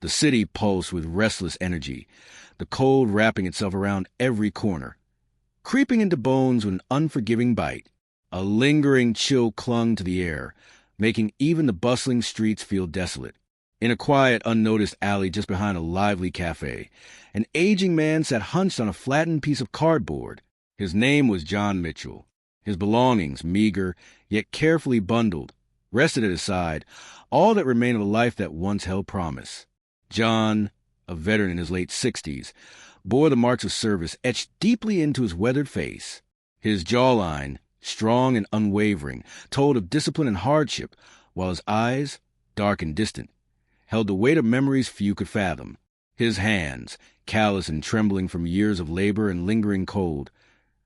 The city pulsed with restless energy, the cold wrapping itself around every corner. Creeping into bones with an unforgiving bite, a lingering chill clung to the air, making even the bustling streets feel desolate. In a quiet, unnoticed alley just behind a lively café, an aging man sat hunched on a flattened piece of cardboard. His name was John Mitchell. His belongings, meager, yet carefully bundled, rested at his side, all that remained of a life that once held promise. John, a veteran in his late 60s, bore the marks of service etched deeply into his weathered face. His jawline, strong and unwavering, told of discipline and hardship, while his eyes, dark and distant, held the weight of memories few could fathom. His hands, callous and trembling from years of labor and lingering cold,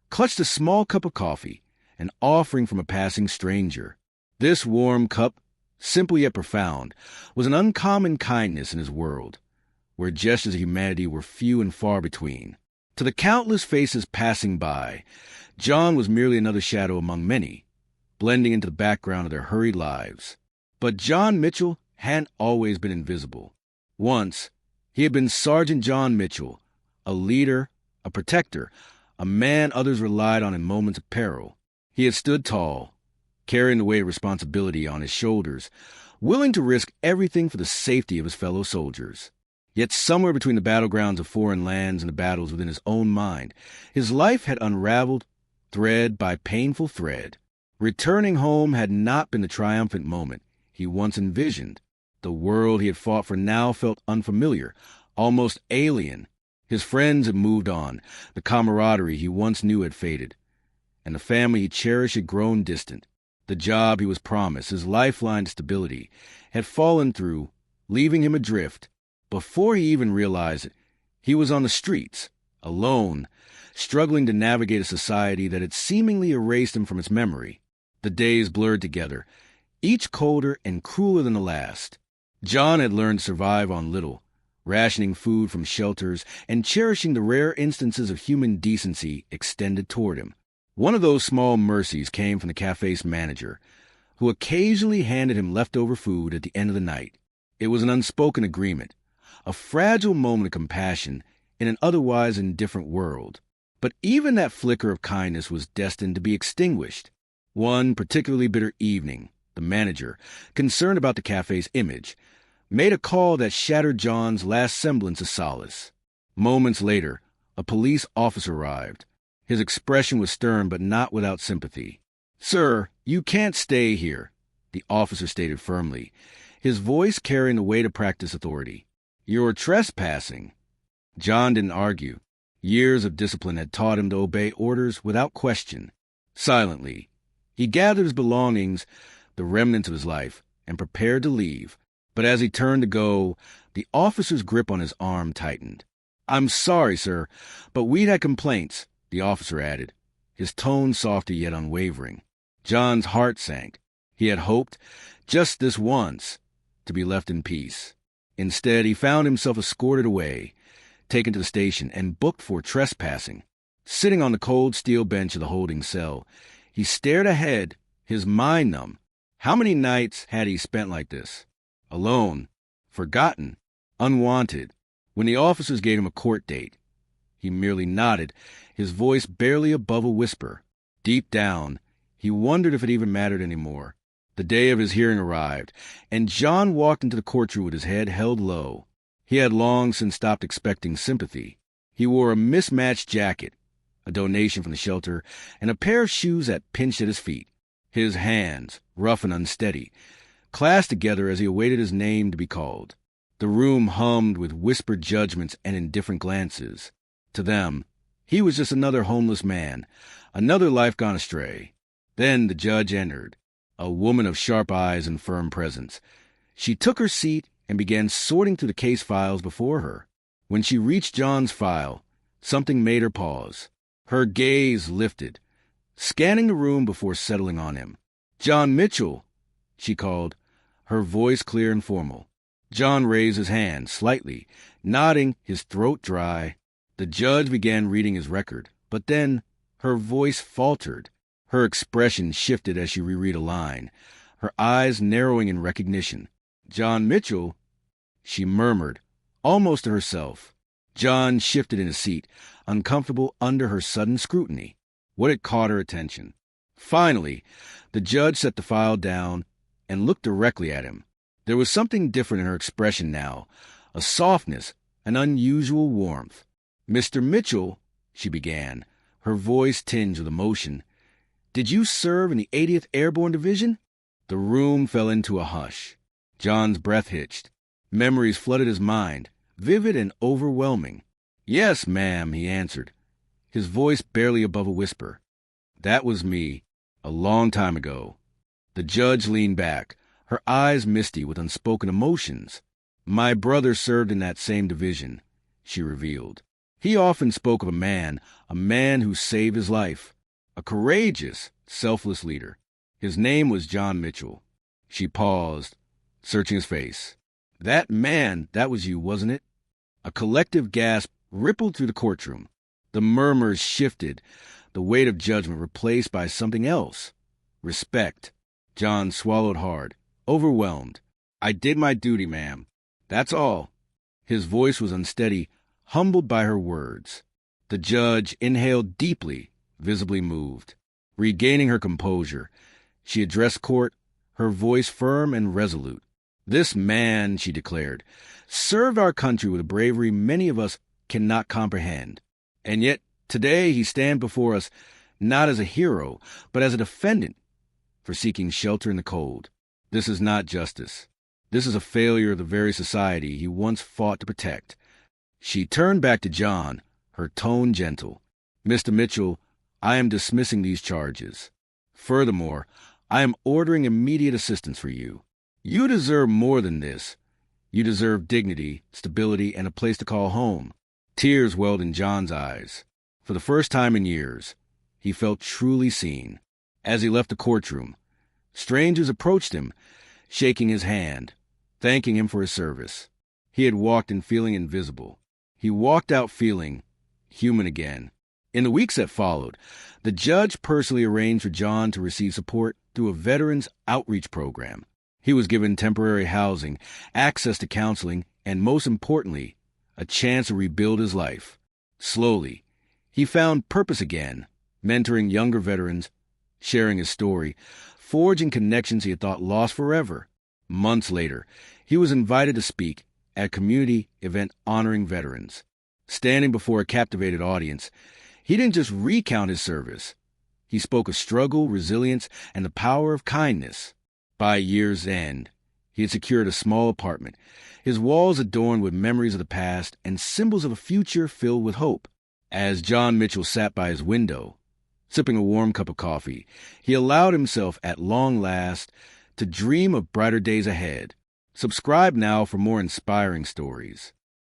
clutched a small cup of coffee, an offering from a passing stranger. This warm cup, simple yet profound, was an uncommon kindness in his world, where gestures of humanity were few and far between. To the countless faces passing by, John was merely another shadow among many, blending into the background of their hurried lives. But John Mitchell hadn't always been invisible. Once, he had been Sergeant John Mitchell, a leader, a protector, a man others relied on in moments of peril. He had stood tall, carrying the weight of responsibility on his shoulders, willing to risk everything for the safety of his fellow soldiers. Yet somewhere between the battlegrounds of foreign lands and the battles within his own mind, his life had unraveled thread by painful thread. Returning home had not been the triumphant moment he once envisioned. The world he had fought for now felt unfamiliar, almost alien. His friends had moved on, the camaraderie he once knew had faded, and the family he cherished had grown distant. The job he was promised, his lifeline to stability, had fallen through, leaving him adrift. Before he even realized it, he was on the streets, alone, struggling to navigate a society that had seemingly erased him from its memory. The days blurred together, each colder and crueler than the last. John had learned to survive on little, rationing food from shelters and cherishing the rare instances of human decency extended toward him. One of those small mercies came from the café's manager, who occasionally handed him leftover food at the end of the night. It was an unspoken agreement, a fragile moment of compassion in an otherwise indifferent world. But even that flicker of kindness was destined to be extinguished. One particularly bitter evening, the manager, concerned about the café's image, made a call that shattered John's last semblance of solace. Moments later, a police officer arrived. His expression was stern but not without sympathy. "Sir, you can't stay here," the officer stated firmly, his voice carrying the weight of practiced authority. "You're trespassing." John didn't argue. Years of discipline had taught him to obey orders without question. Silently, he gathered his belongings, the remnants of his life, and prepared to leave. But as he turned to go, the officer's grip on his arm tightened. "I'm sorry, sir, but we'd had complaints," the officer added, his tone softer yet unwavering. John's heart sank. He had hoped, just this once, to be left in peace. Instead, he found himself escorted away, taken to the station, and booked for trespassing. Sitting on the cold steel bench of the holding cell, he stared ahead, his mind numb. How many nights had he spent like this? Alone, forgotten, unwanted. When the officers gave him a court date, he merely nodded, his voice barely above a whisper. Deep down, he wondered if it even mattered anymore. The day of his hearing arrived, and John walked into the courtroom with his head held low. He had long since stopped expecting sympathy. He wore a mismatched jacket, a donation from the shelter, and a pair of shoes that pinched at his feet. His hands, rough and unsteady, clasped together as he awaited his name to be called. The room hummed with whispered judgments and indifferent glances. To them, he was just another homeless man, another life gone astray. Then the judge entered, a woman of sharp eyes and firm presence. She took her seat and began sorting through the case files before her. When she reached John's file, something made her pause. Her gaze lifted, scanning the room before settling on him. "John Mitchell," she called, her voice clear and formal. John raised his hand slightly, nodding, his throat dry. The judge began reading his record, but then her voice faltered. Her expression shifted as she reread a line, her eyes narrowing in recognition. "John Mitchell," she murmured, almost to herself. John shifted in his seat, uncomfortable under her sudden scrutiny. What had caught her attention? Finally, the judge set the file down and looked directly at him. There was something different in her expression now, a softness, an unusual warmth. "Mr. Mitchell," she began, her voice tinged with emotion, "did you serve in the 80th Airborne Division?" The room fell into a hush. John's breath hitched. Memories flooded his mind, vivid and overwhelming. "Yes, ma'am," he answered, his voice barely above a whisper. "That was me, a long time ago." The judge leaned back, her eyes misty with unspoken emotions. "My brother served in that same division," she revealed. "He often spoke of a man who saved his life, a courageous, selfless leader. His name was John Mitchell." She paused, searching his face. "That man, that was you, wasn't it?" A collective gasp rippled through the courtroom. The murmurs shifted, the weight of judgment replaced by something else. Respect. John swallowed hard, overwhelmed. "I did my duty, ma'am. That's all." His voice was unsteady, humbled by her words. The judge inhaled deeply, visibly moved. Regaining her composure, she addressed court, her voice firm and resolute. "This man," she declared, "served our country with a bravery many of us cannot comprehend. And yet, today he stands before us not as a hero, but as a defendant for seeking shelter in the cold. This is not justice. This is a failure of the very society he once fought to protect." She turned back to John, her tone gentle. "Mr. Mitchell, I am dismissing these charges. Furthermore, I am ordering immediate assistance for you. You deserve more than this. You deserve dignity, stability, and a place to call home." Tears welled in John's eyes. For the first time in years, he felt truly seen. As he left the courtroom, strangers approached him, shaking his hand, thanking him for his service. He had walked in feeling invisible. He walked out feeling human again. In the weeks that followed, the judge personally arranged for John to receive support through a veterans outreach program. He was given temporary housing, access to counseling, and most importantly, a chance to rebuild his life. Slowly, he found purpose again, mentoring younger veterans, sharing his story, forging connections he had thought lost forever. Months later, he was invited to speak at a community event honoring veterans. Standing before a captivated audience, he didn't just recount his service. He spoke of struggle, resilience, and the power of kindness. By year's end, he had secured a small apartment, his walls adorned with memories of the past and symbols of a future filled with hope. As John Mitchell sat by his window, sipping a warm cup of coffee, he allowed himself, at long last, to dream of brighter days ahead. Subscribe now for more inspiring stories.